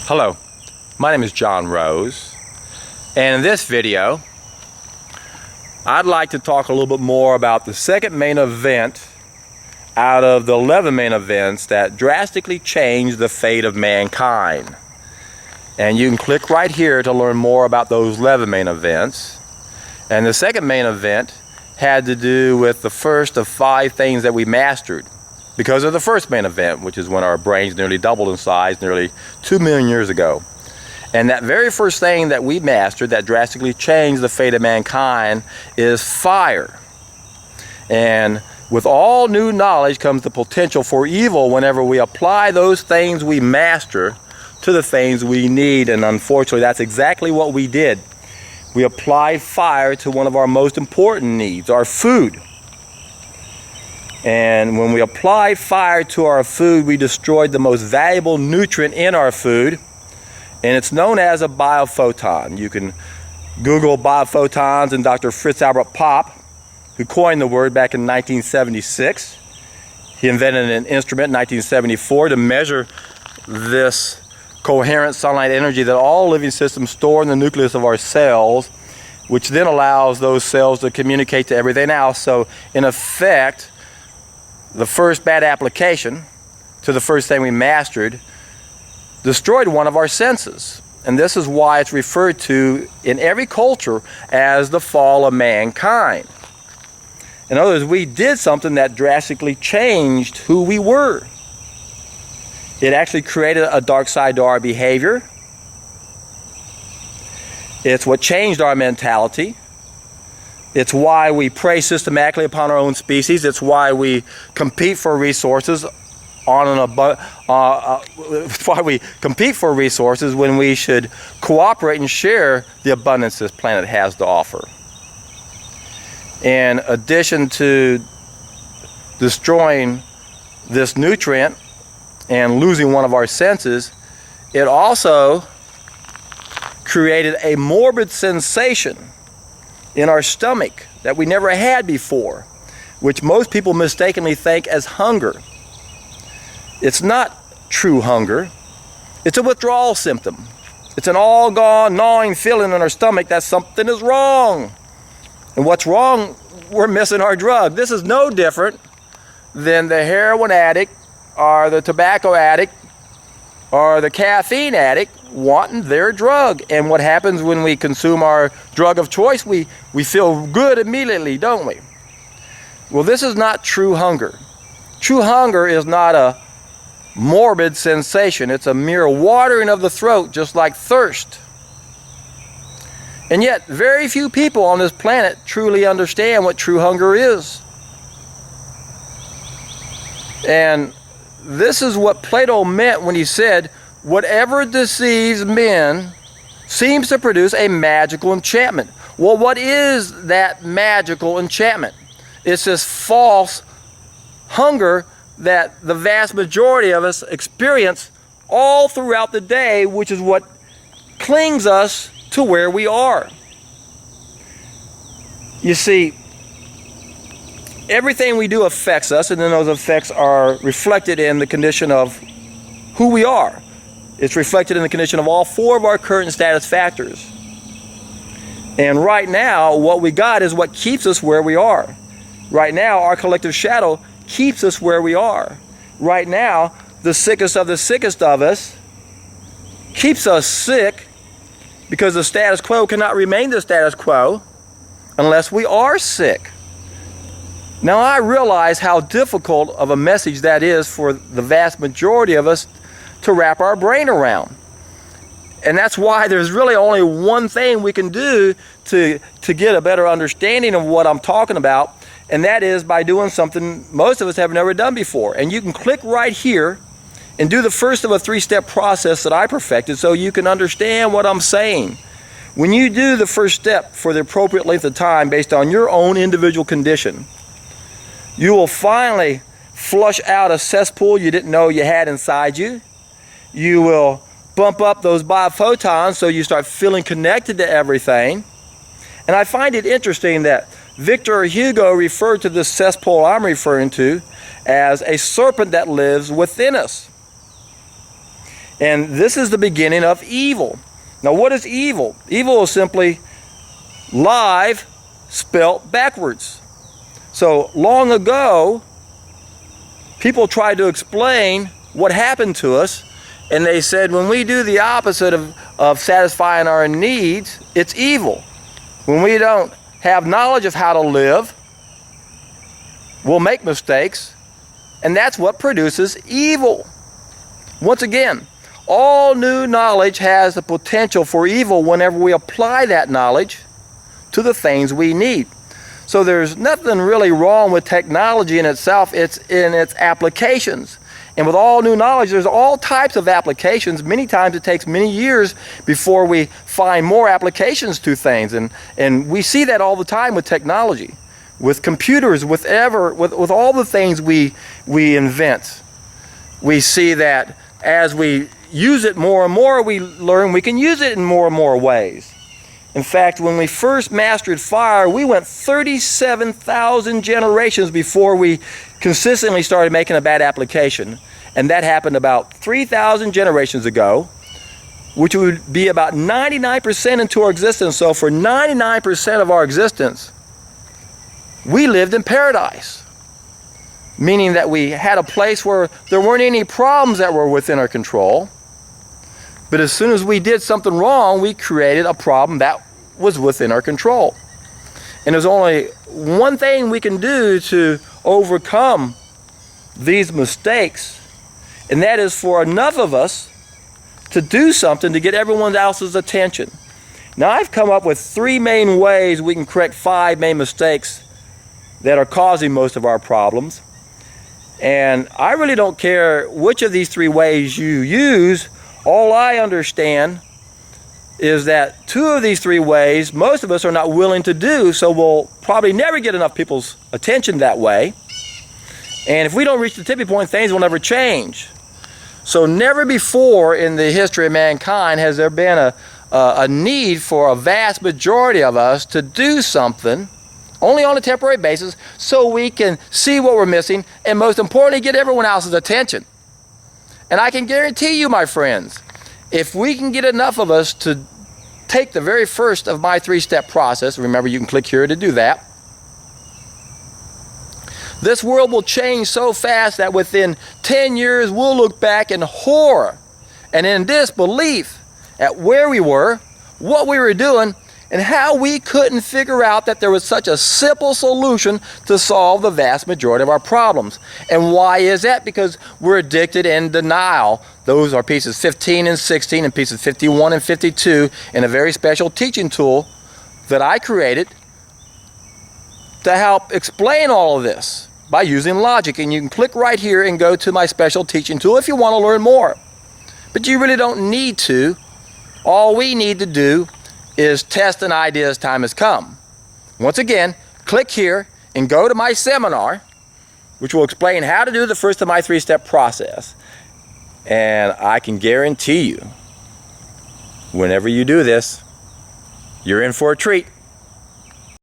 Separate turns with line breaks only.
Hello, my name is John Rose, and in this video I'd like to talk a little bit more about the second main event out of the 11 main events that drastically changed the fate of mankind. And you can click right here to learn more about those 11 main events. And the second main event had to do with the first of 5 things that we mastered because of the first main event, which is when our brains nearly doubled in size nearly 2 million years ago. And that very first thing that we mastered that drastically changed the fate of mankind is fire. And with all new knowledge comes the potential for evil whenever we apply those things we master to the things we need. And unfortunately, that's exactly what we did. We applied fire to one of our most important needs, our food. And when we applied fire to our food, we destroyed the most valuable nutrient in our food, and it's known as a biophoton. You can Google biophotons, and Dr. Fritz Albert Popp, who coined the word back in 1976, he invented an instrument in 1974 to measure this coherent sunlight energy that all living systems store in the nucleus of our cells, which then allows those cells to communicate to everything else. So in effect, the first bad application to the first thing we mastered destroyed one of our senses. And this is why it's referred to in every culture as the fall of mankind. In other words, we did something that drastically changed who we were. It actually created a dark side to our behavior. It's what changed our mentality. It's why we prey systematically upon our own species. It's why we compete for resources why we compete for resources when we should cooperate and share the abundance this planet has to offer. In addition to destroying this nutrient and losing one of our senses, it also created a morbid sensation in our stomach that we never had before, which most people mistakenly think as hunger. It's not true hunger. It's a withdrawal symptom. It's an all-gone, gnawing feeling in our stomach that something is wrong. And what's wrong? We're missing our drug. This is no different than the heroin addict or the tobacco addict or the caffeine addict wanting their drug. And what happens when we consume our drug of choice? We feel good immediately, don't we? Well, this is not true hunger. True hunger is not a morbid sensation. It's a mere watering of the throat, just like thirst. And yet, very few people on this planet truly understand what true hunger is. And this is what Plato meant when he said, whatever deceives men seems to produce a magical enchantment. Well, what is that magical enchantment? It's this false hunger that the vast majority of us experience all throughout the day, which is what clings us to where we are. You see, everything we do affects us, and then those effects are reflected in the condition of who we are. It's reflected in the condition of all 4 of our current status factors. And right now, what we got is what keeps us where we are. Right now, our collective shadow keeps us where we are. Right now, the sickest of us keeps us sick because the status quo cannot remain the status quo unless we are sick. Now, I realize how difficult of a message that is for the vast majority of us to wrap our brain around. And that's why there's really only one thing we can do to get a better understanding of what I'm talking about, and that is by doing something most of us have never done before. And you can click right here and do the first of a 3-step process that I perfected so you can understand what I'm saying. When you do the first step for the appropriate length of time based on your own individual condition, you will finally flush out a cesspool you didn't know you had inside you. You will bump up those biophotons so you start feeling connected to everything. And I find it interesting that Victor Hugo referred to this cesspool I'm referring to as a serpent that lives within us. And this is the beginning of evil. Now, what is evil? Evil is simply live spelt backwards. So long ago, people tried to explain what happened to us, and they said when we do the opposite of satisfying our needs, it's evil. When we don't have knowledge of how to live, we'll make mistakes, and that's what produces evil. Once again, all new knowledge has the potential for evil whenever we apply that knowledge to the things we need. So there's nothing really wrong with technology in itself, it's in its applications. And with all new knowledge, there's all types of applications. Many times it takes many years before we find more applications to things. And we see that all the time with technology, with computers, with all the things we invent. We see that as we use it more and more, we learn we can use it in more and more ways. In fact, when we first mastered fire, we went 37,000 generations before we consistently started making a bad application. And that happened about 3,000 generations ago, which would be about 99% into our existence. So for 99% of our existence, we lived in paradise. Meaning that we had a place where there weren't any problems that were within our control. But as soon as we did something wrong, we created a problem that was within our control. And there's only one thing we can do to overcome these mistakes, and that is for enough of us to do something to get everyone else's attention. Now, I've come up with 3 main ways we can correct 5 main mistakes that are causing most of our problems. And I really don't care which of these 3 ways you use. All I understand is that 2 of these 3 ways most of us are not willing to do, so we'll probably never get enough people's attention that way. And if we don't reach the tipping point, things will never change. So never before in the history of mankind has there been a need for a vast majority of us to do something only on a temporary basis so we can see what we're missing and, most importantly, get everyone else's attention. And I can guarantee you, my friends, if we can get enough of us to take the very first of my 3-step process, remember you can click here to do that, this world will change so fast that within 10 years we'll look back in horror and in disbelief at where we were, what we were doing, and how we couldn't figure out that there was such a simple solution to solve the vast majority of our problems. And why is that? Because we're addicted in denial. Those are pieces 15 and 16 and pieces 51 and 52 in a very special teaching tool that I created to help explain all of this by using logic. And you can click right here and go to my special teaching tool if you want to learn more. But you really don't need to. All we need to do is test an idea as time has come. Once again, click here and go to my seminar, which will explain how to do the first of my 3-step process. And I can guarantee you, whenever you do this, you're in for a treat.